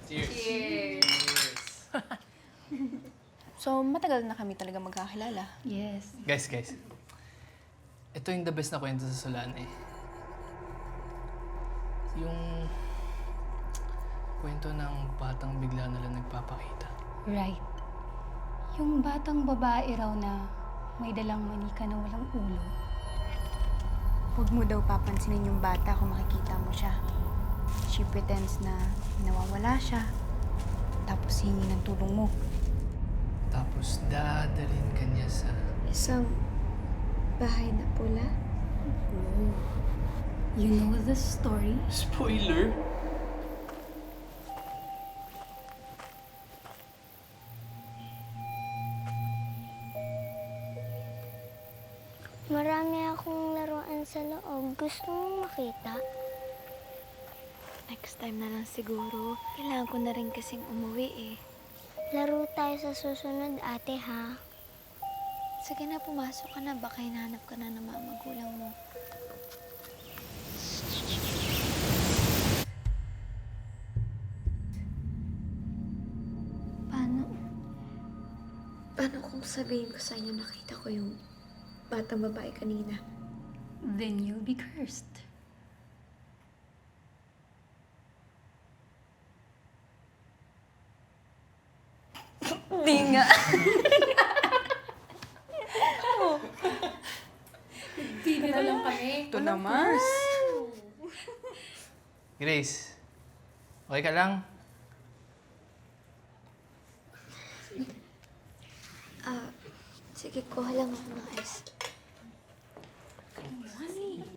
Cheers! Cheers! So, matagal na kami talaga magkakilala. Yes. Guys. Ito yung the best na kwento sa Solana eh. Yung kwento ng batang bigla na lang nagpapakita. Right. Yung batang babae raw na may dalang manika na walang ulo. Huwag mo daw papansinin yung bata kung makikita mo siya. She pretends na nawawala siya. Tapos hingi ng tulong mo. Tapos dadalhin ka niya sa... Isang bahay na pula? Oh. You know the story? Spoiler? Marami akong laruan sa loob. Gusto mong makita? Next time na lang siguro. Kailangan ko na rin kasing umuwi eh. Laro tayo sa susunod, ate, ha? Sige na, pumasok ka na. Baka hinahanap ka na ng mga magulang mo. Paano? Paano kung sabihin ko sa inyo nakita ko yung batang babae kanina? Then you'll be cursed. Di nga. Bibiro lang kami. Ito naman. Grace, okay ka lang? Sige, kuha lang ako ng ice.